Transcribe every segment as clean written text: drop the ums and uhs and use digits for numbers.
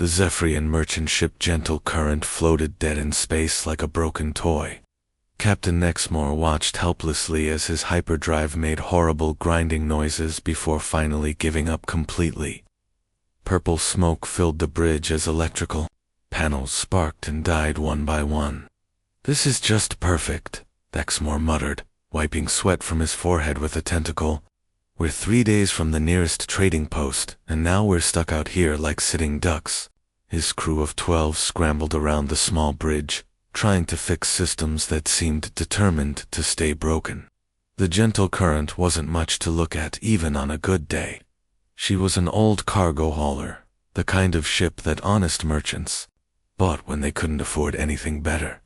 The Zephyrian merchant ship Gentle Current floated dead in space like a broken toy. Captain Nexmore watched helplessly as his hyperdrive made horrible grinding noises before finally giving up completely. Purple smoke filled the bridge as electrical panels sparked and died one by one. "This is just perfect," Nexmore muttered, wiping sweat from his forehead with a tentacle. "We're 3 days from the nearest trading post, and now we're stuck out here like sitting ducks." His crew of 12 scrambled around the small bridge, trying to fix systems that seemed determined to stay broken. The Gentle Current wasn't much to look at even on a good day. She was an old cargo hauler, the kind of ship that honest merchants bought when they couldn't afford anything better.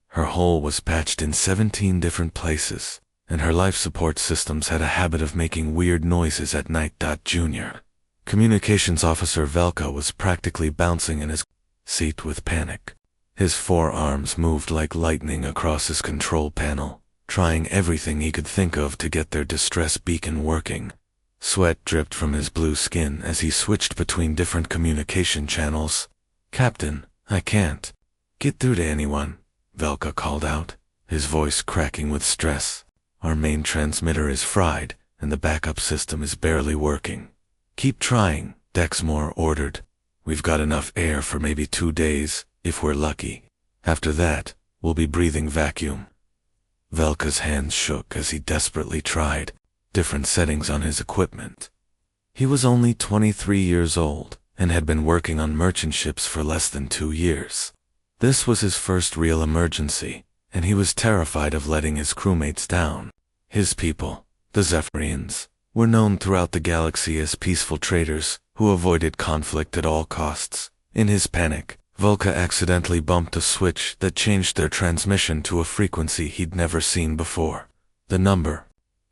Her hull was patched in 17 different places, and her life support systems had a habit of making weird noises at night. Junior Communications Officer Velka was practically bouncing in his seat with panic. His forearms moved like lightning across his control panel, trying everything he could think of to get their distress beacon working. Sweat dripped from his blue skin as he switched between different communication channels. "Captain, I can't get through to anyone," Velka called out, his voice cracking with stress. "Our main transmitter is fried, and the backup system is barely working." "Keep trying," Dexmore ordered. "We've got enough air for maybe 2 days, if we're lucky. After that, we'll be breathing vacuum." Velka's hands shook as he desperately tried different settings on his equipment. He was only 23 years old and had been working on merchant ships for less than 2 years. This was his first real emergency, and he was terrified of letting his crewmates down. His people, the Zephyrians, were known throughout the galaxy as peaceful traders who avoided conflict at all costs. In his panic, Velka accidentally bumped a switch that changed their transmission to a frequency he'd never seen before. The number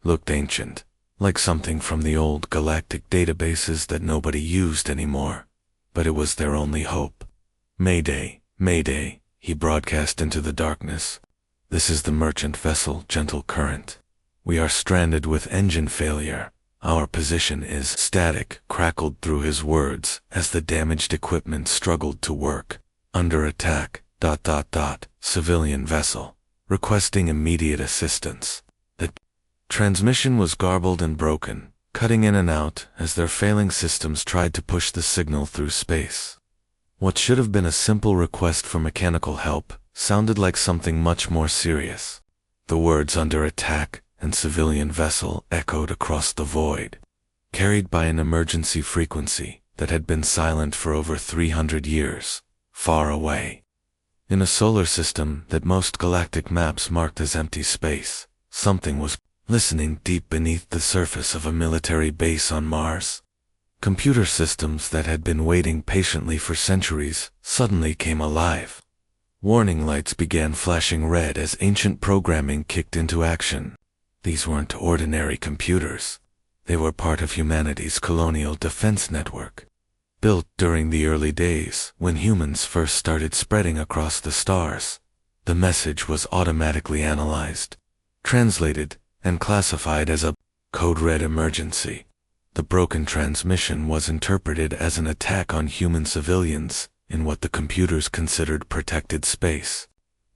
looked ancient, like something from the old galactic databases that nobody used anymore, but it was their only hope. "Mayday, Mayday," he broadcast into the darkness. "This is the merchant vessel Gentle Current. We are stranded with engine failure. Our position is static," crackled through his words as the damaged equipment struggled to work. "Under attack, ... civilian vessel. Requesting immediate assistance." The transmission was garbled and broken, cutting in and out as their failing systems tried to push the signal through space. What should have been a simple request for mechanical help sounded like something much more serious. The words "under attack" and "civilian vessel" echoed across the void, carried by an emergency frequency that had been silent for over 300 years, far away. In a solar system that most galactic maps marked as empty space, something was listening deep beneath the surface of a military base on Mars. Computer systems that had been waiting patiently for centuries suddenly came alive. Warning lights began flashing red as ancient programming kicked into action. These weren't ordinary computers. They were part of humanity's colonial defense network, built during the early days when humans first started spreading across the stars. The message was automatically analyzed, translated, and classified as a code red emergency. The broken transmission was interpreted as an attack on human civilians in what the computers considered protected space.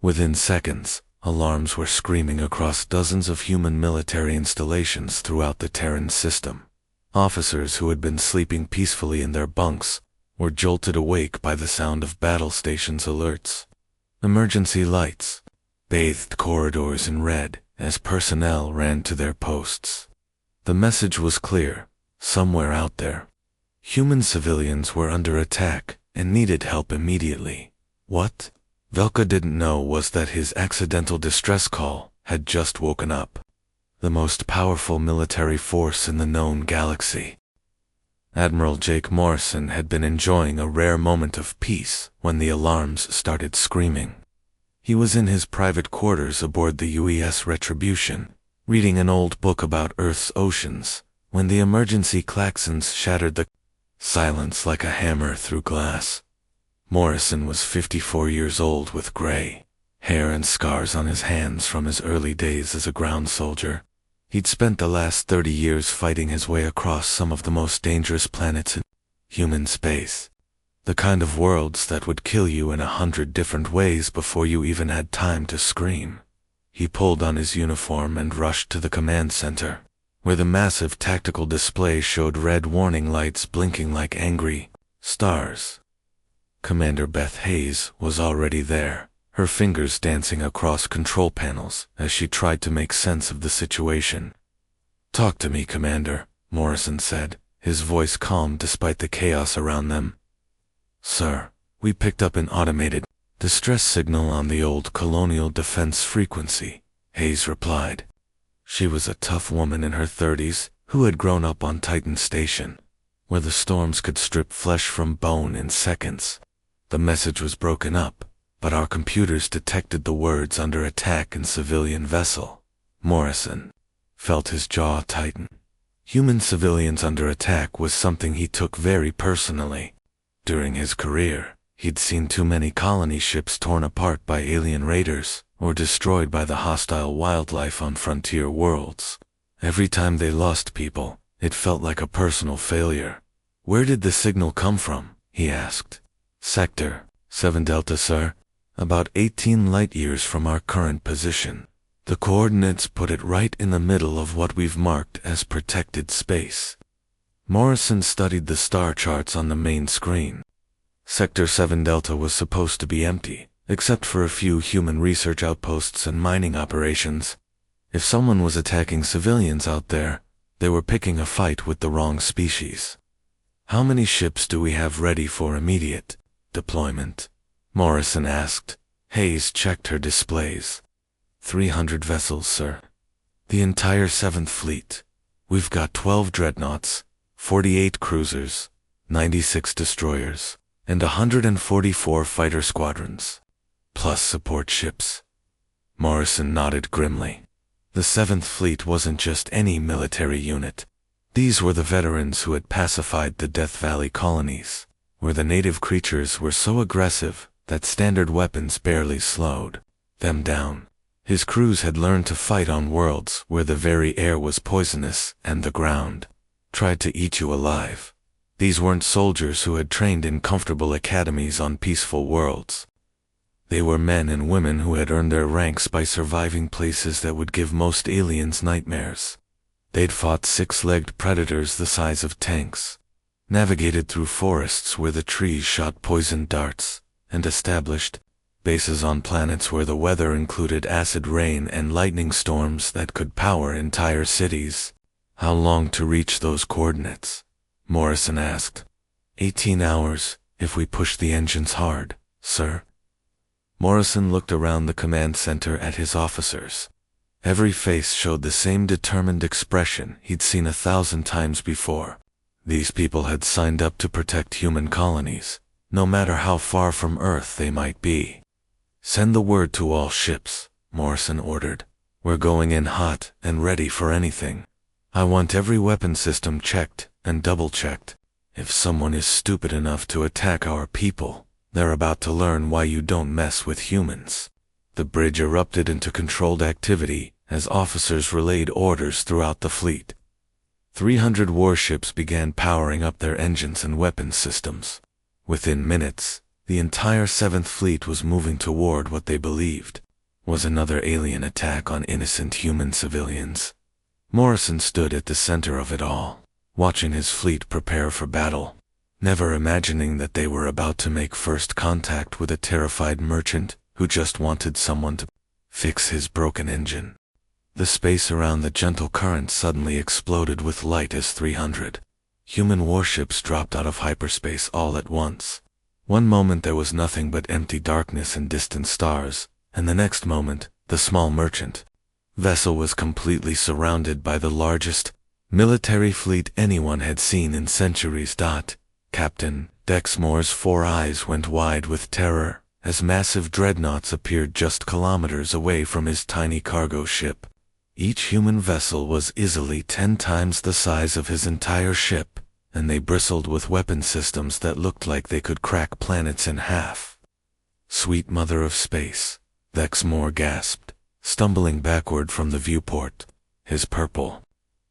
Within seconds, alarms were screaming across dozens of human military installations throughout the Terran system. Officers who had been sleeping peacefully in their bunks were jolted awake by the sound of battle stations' alerts. Emergency lights bathed corridors in red as personnel ran to their posts. The message was clear. Somewhere out there, human civilians were under attack and needed help immediately. What Velka didn't know was that his accidental distress call had just woken up the most powerful military force in the known galaxy. Admiral Jake Morrison had been enjoying a rare moment of peace when the alarms started screaming. He was in his private quarters aboard the UES Retribution, reading an old book about Earth's oceans, when the emergency klaxons shattered the silence like a hammer through glass. Morrison was 54 years old with gray hair and scars on his hands from his early days as a ground soldier. He'd spent the last 30 years fighting his way across some of the most dangerous planets in human space. The kind of worlds that would kill you in 100 different ways before you even had time to scream. He pulled on his uniform and rushed to the command center, where the massive tactical display showed red warning lights blinking like angry stars. Commander Beth Hayes was already there, her fingers dancing across control panels as she tried to make sense of the situation. "Talk to me, Commander," Morrison said, his voice calm despite the chaos around them. "Sir, we picked up an automated distress signal on the old colonial defense frequency," Hayes replied. She was a tough woman in her 30s who had grown up on Titan Station, where the storms could strip flesh from bone in seconds. The message was broken up, but our computers detected the words "under attack and civilian vessel." Morrison felt his jaw tighten. Human civilians under attack was something he took very personally. During his career, he'd seen too many colony ships torn apart by alien raiders or destroyed by the hostile wildlife on frontier worlds. Every time they lost people, it felt like a personal failure. "Where did the signal come from?" he asked. "Sector 7 Delta, sir. About 18 light-years from our current position. The coordinates put it right in the middle of what we've marked as protected space." Morrison studied the star charts on the main screen. Sector 7 Delta was supposed to be empty, except for a few human research outposts and mining operations. If someone was attacking civilians out there, they were picking a fight with the wrong species. "How many ships do we have ready for immediate deployment?" Morrison asked. Hayes checked her displays. 300 vessels, sir. The entire 7th Fleet. We've got 12 dreadnoughts, 48 cruisers, 96 destroyers, and 144 fighter squadrons, plus support ships. Morrison nodded grimly. The 7th Fleet wasn't just any military unit. These were the veterans who had pacified the Death Valley colonies, where the native creatures were so aggressive that standard weapons barely slowed them down. His crews had learned to fight on worlds where the very air was poisonous and the ground tried to eat you alive. These weren't soldiers who had trained in comfortable academies on peaceful worlds. They were men and women who had earned their ranks by surviving places that would give most aliens nightmares. They'd fought six-legged predators the size of tanks, navigated through forests where the trees shot poisoned darts, and established bases on planets where the weather included acid rain and lightning storms that could power entire cities. "How long to reach those coordinates?" Morrison asked. 18 hours, if we push the engines hard, sir. Morrison looked around the command center at his officers. Every face showed the same determined expression he'd seen 1,000 times before. These people had signed up to protect human colonies, no matter how far from Earth they might be. "Send the word to all ships," Morrison ordered. "We're going in hot and ready for anything. I want every weapon system checked and double-checked. If someone is stupid enough to attack our people, they're about to learn why you don't mess with humans." The bridge erupted into controlled activity as officers relayed orders throughout the fleet. 300 warships began powering up their engines and weapons systems. Within minutes, the entire 7th Fleet was moving toward what they believed was another alien attack on innocent human civilians. Morrison stood at the center of it all, watching his fleet prepare for battle, never imagining that they were about to make first contact with a terrified merchant who just wanted someone to fix his broken engine. The space around the gentle current suddenly exploded with light as 300 human warships dropped out of hyperspace all at once. One moment there was nothing but empty darkness and distant stars, and the next moment, the small merchant vessel was completely surrounded by the largest military fleet anyone had seen in centuries. Captain Dexmore's 4 eyes went wide with terror as massive dreadnoughts appeared just kilometers away from his tiny cargo ship. Each human vessel was easily 10 times the size of his entire ship, and they bristled with weapon systems that looked like they could crack planets in half. "Sweet mother of space," Dexmore gasped, stumbling backward from the viewport. His purple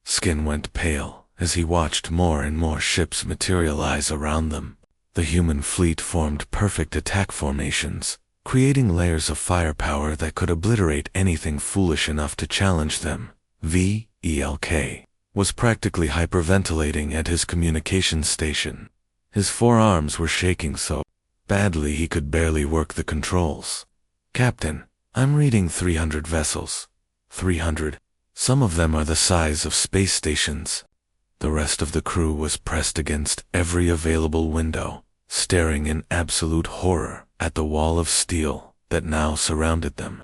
skin went pale as he watched more and more ships materialize around them. The human fleet formed perfect attack formations, creating layers of firepower that could obliterate anything foolish enough to challenge them. VELK was practically hyperventilating at his communications station. His forearms were shaking so badly he could barely work the controls. "Captain, I'm reading 300 vessels. 300. Some of them are the size of space stations." The rest of the crew was pressed against every available window, staring in absolute horror at the wall of steel that now surrounded them.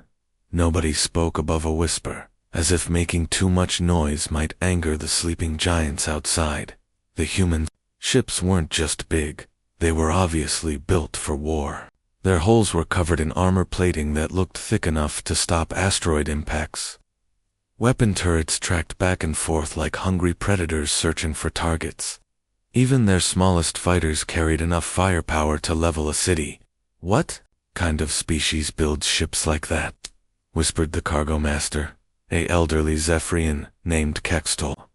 Nobody spoke above a whisper, as if making too much noise might anger the sleeping giants outside. The human ships weren't just big, they were obviously built for war. Their hulls were covered in armor plating that looked thick enough to stop asteroid impacts. Weapon turrets tracked back and forth like hungry predators searching for targets. Even their smallest fighters carried enough firepower to level a city. "What kind of species builds ships like that?" whispered the cargo master, a elderly Zephyrian named Kextol.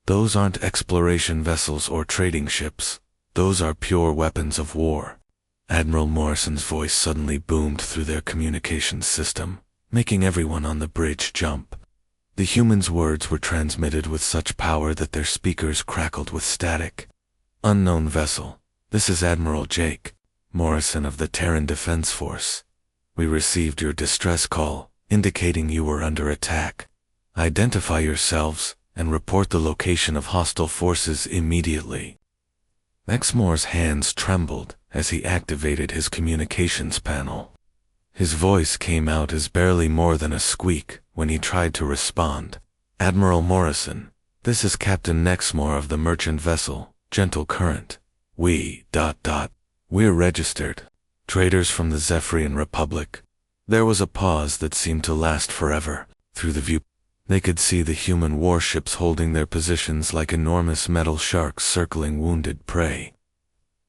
"Those aren't exploration vessels or trading ships. Those are pure weapons of war." Admiral Morrison's voice suddenly boomed through their communications system, making everyone on the bridge jump. The humans' words were transmitted with such power that their speakers crackled with static. "Unknown vessel, this is Admiral Jake Morrison of the Terran Defense Force. We received your distress call, indicating you were under attack. Identify yourselves and report the location of hostile forces immediately." Exmoor's hands trembled as he activated his communications panel. His voice came out as barely more than a squeak when he tried to respond. "Admiral Morrison, this is Captain Nexmoor of the merchant vessel, Gentle Current. We're registered traders from the Zephyrian Republic." There was a pause that seemed to last forever. Through the view, they could see the human warships holding their positions like enormous metal sharks circling wounded prey.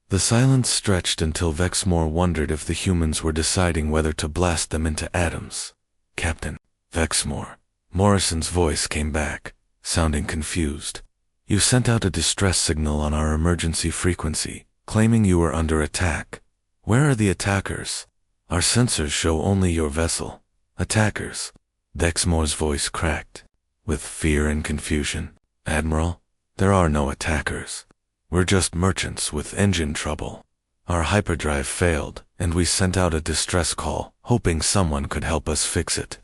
The silence stretched until Vexmoor wondered if the humans were deciding whether to blast them into atoms. "Captain Vexmoor," Morrison's voice came back, sounding confused. "You sent out a distress signal on our emergency frequency, claiming you were under attack. Where are the attackers? Our sensors show only your vessel." "Attackers?" Vexmoor's voice cracked with fear and confusion. "Admiral, there are no attackers. We're just merchants with engine trouble. Our hyperdrive failed, and we sent out a distress call, hoping someone could help us fix it."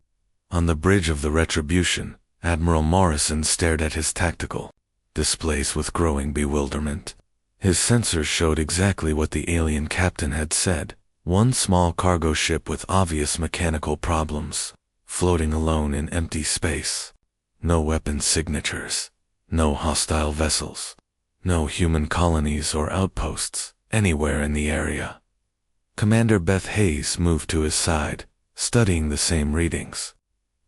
On the bridge of the Retribution, Admiral Morrison stared at his tactical displays with growing bewilderment. His sensors showed exactly what the alien captain had said: one small cargo ship with obvious mechanical problems, floating alone in empty space. No weapon signatures, no hostile vessels, no human colonies or outposts anywhere in the area. Commander Beth Hayes moved to his side, studying the same readings.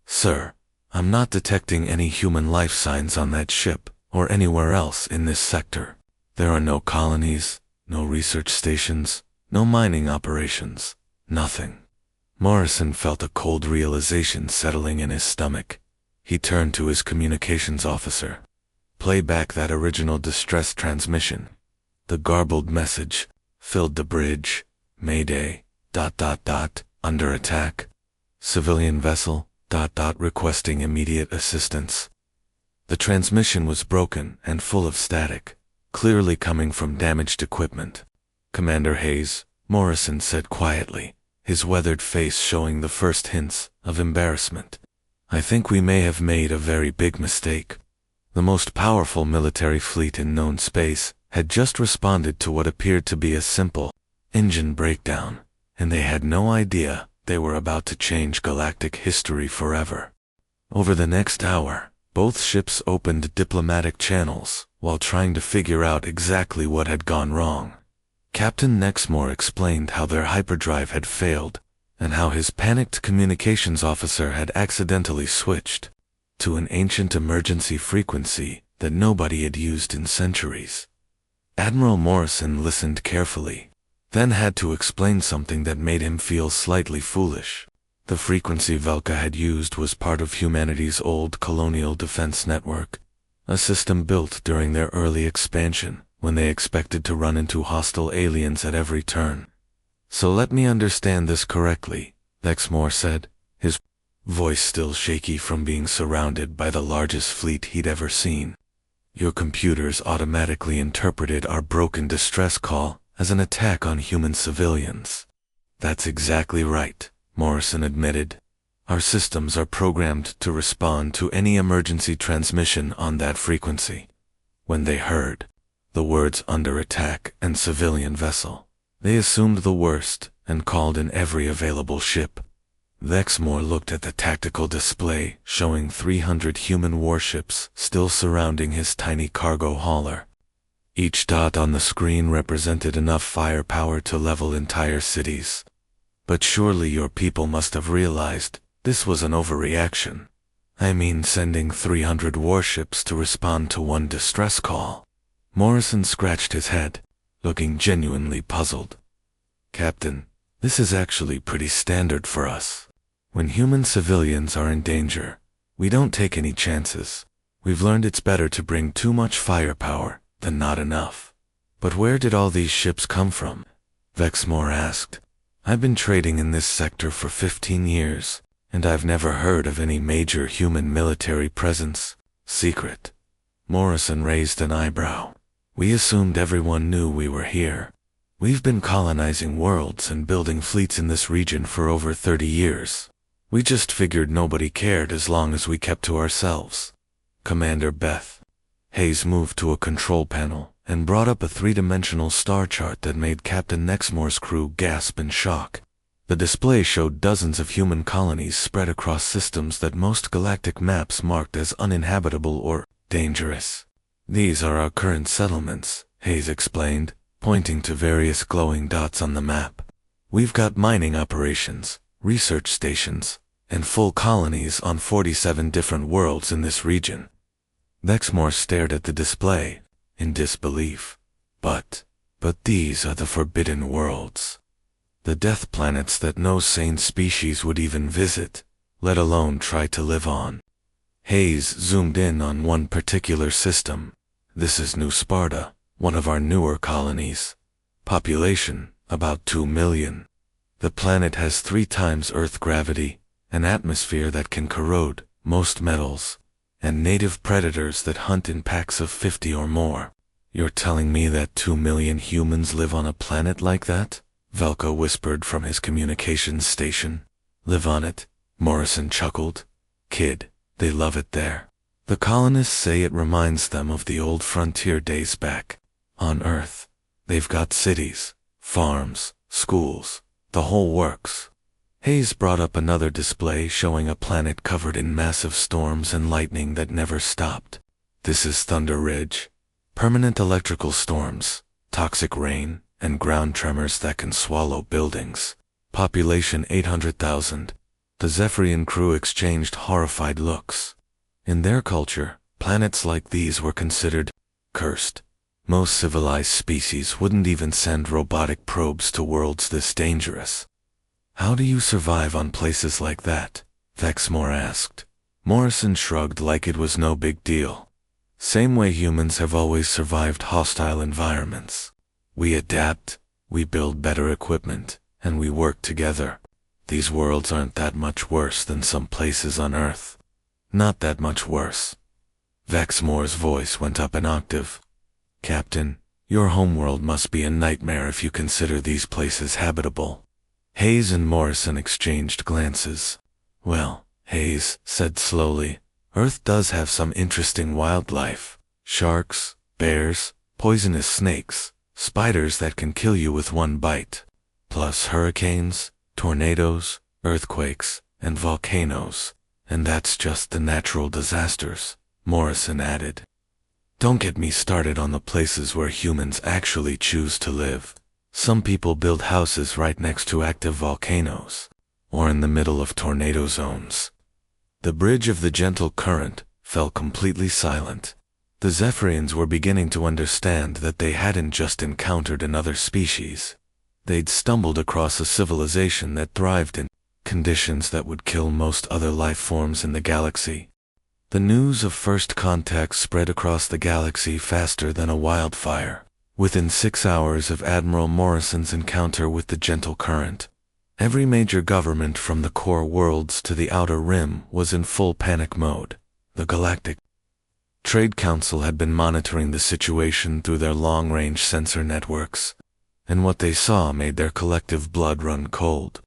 "Sir, I'm not detecting any human life signs on that ship or anywhere else in this sector. There are no colonies, no research stations, no mining operations, nothing." Morrison felt a cold realization settling in his stomach. He turned to his communications officer. "Play back that original distress transmission." The garbled message filled the bridge. "Mayday, ... under attack. Civilian vessel, ... requesting immediate assistance." The transmission was broken and full of static, clearly coming from damaged equipment. "Commander Hayes," Morrison said quietly, his weathered face showing the first hints of embarrassment, "I think we may have made a very big mistake. The most powerful military fleet in known space had just responded to what appeared to be a simple engine breakdown, and they had no idea they were about to change galactic history forever." Over the next hour, both ships opened diplomatic channels while trying to figure out exactly what had gone wrong. Captain Nexmoor explained how their hyperdrive had failed and how his panicked communications officer had accidentally switched to an ancient emergency frequency that nobody had used in centuries. Admiral Morrison listened carefully, then had to explain something that made him feel slightly foolish. The frequency Velka had used was part of humanity's old colonial defense network, a system built during their early expansion when they expected to run into hostile aliens at every turn. So let me understand this correctly, Vexmore said, his voice still shaky from being surrounded by the largest fleet he'd ever seen. Your computers automatically interpreted our broken distress call as an attack on human civilians. That's exactly right, Morrison admitted. Our systems are programmed to respond to any emergency transmission on that frequency. When they heard the words "under attack" and "civilian vessel," they assumed the worst and called in every available ship. Vexmore looked at the tactical display showing 300 human warships still surrounding his tiny cargo hauler. Each dot on the screen represented enough firepower to level entire cities. But surely your people must have realized this was an overreaction. I mean, sending 300 warships to respond to one distress call. Morrison scratched his head, looking genuinely puzzled. Captain, this is actually pretty standard for us. When human civilians are in danger, we don't take any chances. We've learned it's better to bring too much firepower than not enough. But where did all these ships come from? Vexmore asked. I've been trading in this sector for 15 years, and I've never heard of any major human military presence. Secret. Morrison raised an eyebrow. We assumed everyone knew we were here. We've been colonizing worlds and building fleets in this region for over 30 years. We just figured nobody cared as long as we kept to ourselves. Commander Beth. Hayes moved to a control panel and brought up a three-dimensional star chart that made Captain Nexmore's crew gasp in shock. The display showed dozens of human colonies spread across systems that most galactic maps marked as uninhabitable or dangerous. These are our current settlements, Hayes explained, pointing to various glowing dots on the map. We've got mining operations, research stations, and full colonies on 47 different worlds in this region. Vexmore stared at the display, in disbelief. But these are the forbidden worlds. The death planets that no sane species would even visit, let alone try to live on. Hayes zoomed in on one particular system. This is New Sparta, one of our newer colonies. Population, about 2 million. The planet has 3 times Earth gravity, an atmosphere that can corrode most metals, and native predators that hunt in packs of 50 or more. You're telling me that 2 million humans live on a planet like that? Velka whispered from his communications station. Live on it? Morrison chuckled. Kid, they love it there. The colonists say it reminds them of the old frontier days back. On Earth, they've got cities, farms, schools, the whole works. Hayes brought up another display showing a planet covered in massive storms and lightning that never stopped. This is Thunder Ridge. Permanent electrical storms, toxic rain, and ground tremors that can swallow buildings. Population 800,000. The Zephyrian crew exchanged horrified looks. In their culture, planets like these were considered cursed. Most civilized species wouldn't even send robotic probes to worlds this dangerous. How do you survive on places like that? Vexmore asked. Morrison shrugged like it was no big deal. Same way humans have always survived hostile environments. We adapt, we build better equipment, and we work together. These worlds aren't that much worse than some places on Earth. Not that much worse. Vexmore's voice went up an octave. Captain, your homeworld must be a nightmare if you consider these places habitable. Hayes and Morrison exchanged glances. Well, Hayes said slowly, Earth does have some interesting wildlife. Sharks, bears, poisonous snakes, spiders that can kill you with one bite. Plus hurricanes, tornadoes, earthquakes, and volcanoes. And that's just the natural disasters, Morrison added. Don't get me started on the places where humans actually choose to live. Some people build houses right next to active volcanoes, or in the middle of tornado zones. The bridge of the gentle current fell completely silent. The Zephyrians were beginning to understand that they hadn't just encountered another species. They'd stumbled across a civilization that thrived in conditions that would kill most other life forms in the galaxy. The news of first contact spread across the galaxy faster than a wildfire. Within 6 hours of Admiral Morrison's encounter with the gentle current, every major government from the core worlds to the outer rim was in full panic mode. The Galactic Trade Council had been monitoring the situation through their long-range sensor networks, and what they saw made their collective blood run cold.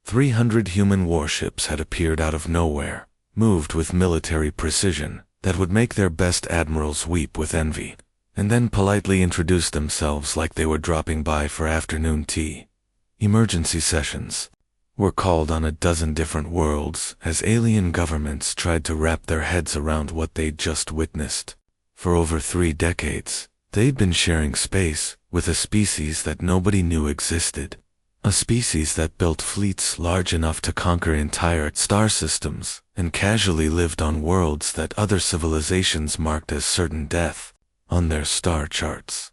300 human warships had appeared out of nowhere, moved with military precision that would make their best admirals weep with envy, and then politely introduce themselves like they were dropping by for afternoon tea. Emergency sessions were called on a dozen different worlds as alien governments tried to wrap their heads around what they'd just witnessed. For over 3 decades, they'd been sharing space with a species that nobody knew existed. A species that built fleets large enough to conquer entire star systems and casually lived on worlds that other civilizations marked as certain death on their star charts.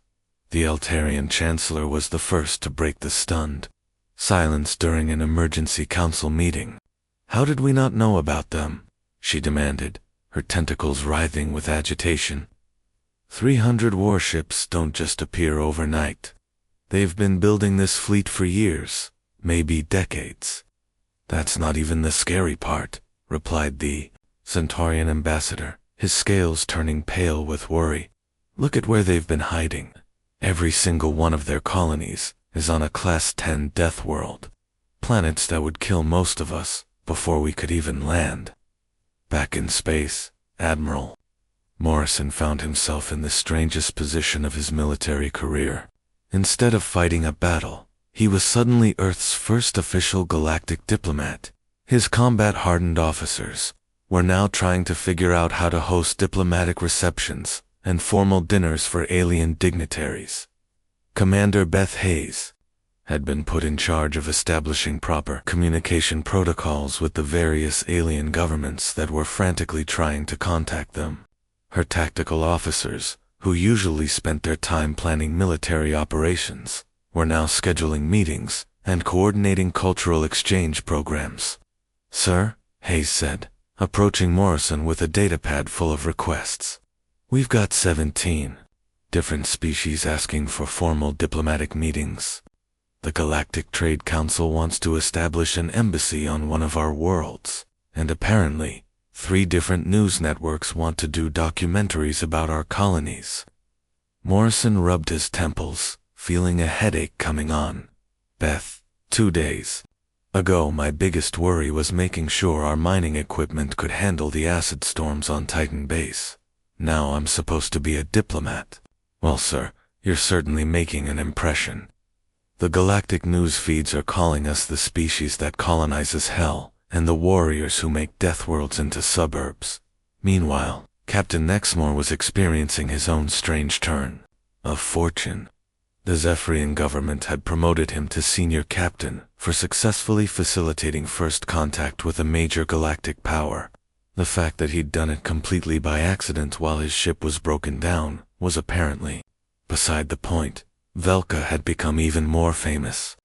The Eltarian Chancellor was the first to break the stunned silence during an emergency council meeting. "How did we not know about them?" she demanded, her tentacles writhing with agitation. 300 warships don't just appear overnight. They've been building this fleet for years, maybe decades. "That's not even the scary part," replied the Centaurian ambassador, his scales turning pale with worry. "Look at where they've been hiding. Every single one of their colonies is on a Class 10 Deathworld, planets that would kill most of us before we could even land." Back in space, Admiral Morrison found himself in the strangest position of his military career. Instead of fighting a battle, he was suddenly Earth's first official galactic diplomat. His combat-hardened officers were now trying to figure out how to host diplomatic receptions and formal dinners for alien dignitaries. Commander Beth Hayes had been put in charge of establishing proper communication protocols with the various alien governments that were frantically trying to contact them. Her tactical officers, who usually spent their time planning military operations, were now scheduling meetings and coordinating cultural exchange programs. "Sir," Hayes said, approaching Morrison with a datapad full of requests. "We've got 17 different species asking for formal diplomatic meetings. The Galactic Trade Council wants to establish an embassy on one of our worlds, and apparently 3 different news networks want to do documentaries about our colonies." Morrison rubbed his temples, feeling a headache coming on. "Beth, 2 days ago my biggest worry was making sure our mining equipment could handle the acid storms on Titan Base. Now I'm supposed to be a diplomat. Well, sir, you're certainly making an impression. The galactic news feeds are calling us the species that colonizes hell, and the warriors who make Deathworlds into suburbs." Meanwhile, Captain Nexmore was experiencing his own strange turn of fortune. The Zephyrian government had promoted him to senior captain for successfully facilitating first contact with a major galactic power. The fact that he'd done it completely by accident while his ship was broken down was apparently beside the point. Velka had become even more famous.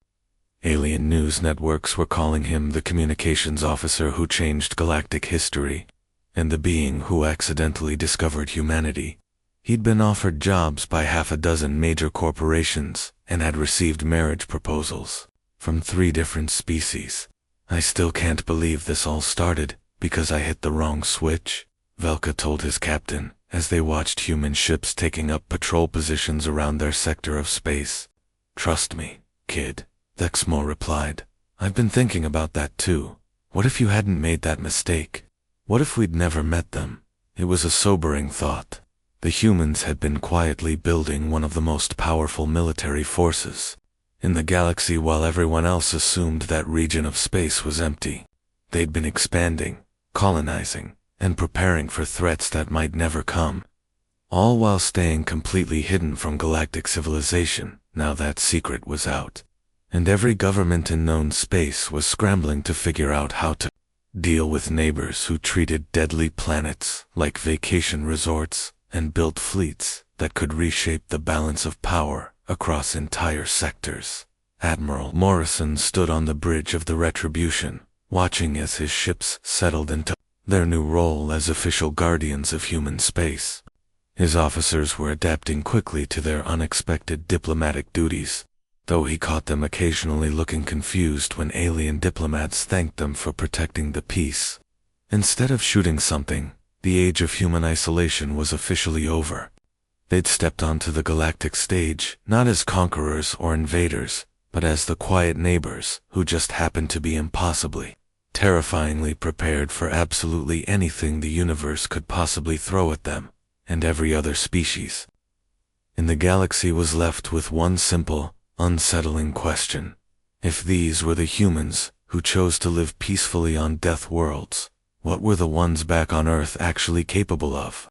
Alien news networks were calling him the communications officer who changed galactic history, and the being who accidentally discovered humanity. He'd been offered jobs by 6 major corporations and had received marriage proposals from 3 different species. "I still can't believe this all started because I hit the wrong switch," Velka told his captain as they watched human ships taking up patrol positions around their sector of space. "Trust me, kid," Nexmore replied. "I've been thinking about that too. What if you hadn't made that mistake? What if we'd never met them?" It was a sobering thought. The humans had been quietly building one of the most powerful military forces in the galaxy while everyone else assumed that region of space was empty. They'd been expanding, colonizing, and preparing for threats that might never come, all while staying completely hidden from galactic civilization. Now that secret was out, and every government in known space was scrambling to figure out how to deal with neighbors who treated deadly planets like vacation resorts and built fleets that could reshape the balance of power across entire sectors. Admiral Morrison stood on the bridge of the Retribution, watching as his ships settled into their new role as official guardians of human space. His officers were adapting quickly to their unexpected diplomatic duties, though he caught them occasionally looking confused when alien diplomats thanked them for protecting the peace. Instead of shooting something, the age of human isolation was officially over. They'd stepped onto the galactic stage, not as conquerors or invaders, but as the quiet neighbors who just happened to be impossibly, terrifyingly prepared for absolutely anything the universe could possibly throw at them, and every other species. And the galaxy was left with one simple, unsettling question. If these were the humans who chose to live peacefully on Deathworlds, what were the ones back on Earth actually capable of?